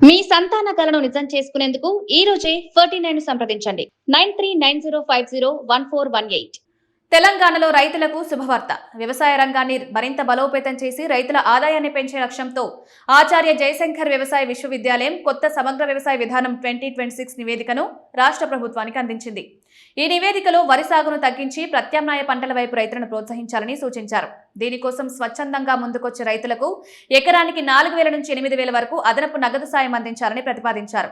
మీ సంతాన కలను నిజం చేసుకునేందుకు ఈ రోజే 49 సంప్రదించండి 9390501418. తెలంగాణలో రైతులకు శుభవార్త. వ్యవసాయ రంగాన్ని మరింత బలోపేతం చేసి రైతుల ఆదాయాన్ని పెంచే లక్ష్యంతో ఆచార్య జయశంకర్ వ్యవసాయ విశ్వవిద్యాలయం కొత్త సమగ్ర వ్యవసాయ విధానం 2026 నివేదికను రాష్ట్ర ప్రభుత్వానికి అందించింది. ఈ నివేదికలో వరి సాగును తగ్గించి ప్రత్యామ్నాయ పంటల వైపు రైతులను ప్రోత్సహించాలని సూచించారు. దీనికోసం స్వచ్ఛందంగా ముందుకొచ్చే రైతులకు ఎకరానికి 4,000 నుంచి 8,000 వరకు అదనపు నగదు సాయం అందించాలని ప్రతిపాదించారు.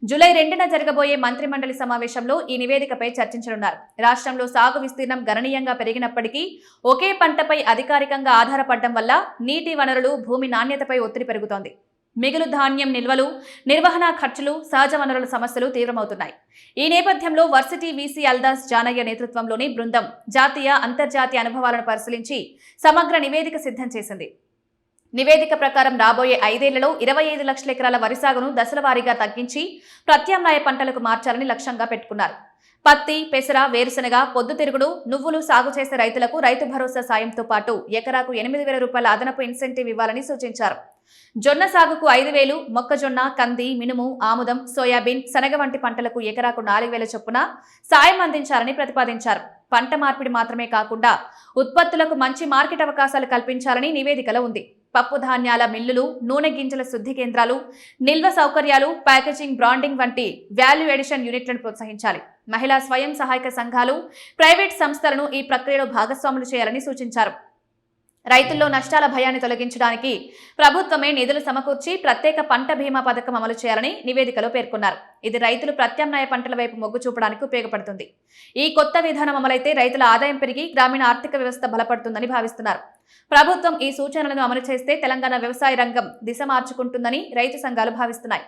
జూలై 2న జరగబోయే మంత్రిమండలి సమావేశంలో ఈ నివేదికపై చర్చించనున్నారు. రాష్ట్రంలో సాగు విస్తీర్ణం గణనీయంగా పెరిగినప్పటికీ ఒకే పంటపై అధికారికంగా ఆధారపడడం వల్ల నీటి వనరులు, భూమి నాణ్యతపై ఒత్తిడి పెరుగుతోంది. మిగులు ధాన్యం నిల్వలు, నిర్వహణ ఖర్చులు, సహజ వనరుల సమస్యలు తీవ్రమవుతున్నాయి. ఈ నేపథ్యంలో వర్సిటీ వీసీ అల్దాస్ జానయ్య నేతృత్వంలోని బృందం జాతీయ, అంతర్జాతీయ అనుభవాలను పరిశీలించి సమగ్ర నివేదిక సిద్ధం చేసింది. నివేదిక ప్రకారం రాబోయే 5 ఏళ్లలో 25 లక్షల ఎకరాల వరి సాగును దశల వారీగా తగ్గించి ప్రత్యామ్నాయ పంటలకు మార్చాలని లక్ష్యంగా పెట్టుకున్నారు. పత్తి, పెసర, వేరుశనగ, పొద్దుతిరుగుడు, నువ్వులు సాగు చేసే రైతులకు రైతు భరోసా సాయంతో పాటు ఎకరాకు 8,000 రూపాయల అదనపు ఇన్సెంటివ్ ఇవ్వాలని సూచించారు. జొన్న సాగుకు 5,000, మొక్కజొన్న, కంది, మినుము, ఆముదం, సోయాబీన్, శనగ వంటి పంటలకు ఎకరాకు 4,000 చొప్పున సాయం అందించాలని ప్రతిపాదించారు. పంట మార్పిడి మాత్రమే కాకుండా ఉత్పత్తులకు మంచి మార్కెట్ అవకాశాలు కల్పించాలని నివేదికలో ఉంది. పప్పు ధాన్యాల మిల్లులు, నూనె గింజల శుద్ధి కేంద్రాలు, నిల్వ సౌకర్యాలు, ప్యాకేజింగ్, బ్రాండింగ్ వంటి వాల్యూ ఎడిషన్ యూనిట్లను ప్రోత్సహించాలి. మహిళా స్వయం సహాయక సంఘాలు, ప్రైవేట్ సంస్థలను ఈ ప్రక్రియలో భాగస్వాములు చేయాలని సూచించారు. రైతుల్లో నష్టాల భయాన్ని తొలగించడానికి ప్రభుత్వమే నిధులు సమకూర్చి ప్రత్యేక పంట బీమా పథకం అమలు చేయాలని నివేదికలో పేర్కొన్నారు. ఇది రైతులు ప్రత్యామ్నాయ పంటల వైపు మొగ్గు చూపడానికి ఉపయోగపడుతుంది. ఈ కొత్త విధానం అమలైతే రైతుల ఆదాయం పెరిగి గ్రామీణ ఆర్థిక వ్యవస్థ బలపడుతుందని భావిస్తున్నారు. ప్రభుత్వం ఈ సూచనలను అమలు చేస్తే తెలంగాణ వ్యవసాయ రంగం దిశ మార్చుకుంటుందని రైతు సంఘాలు భావిస్తున్నాయి.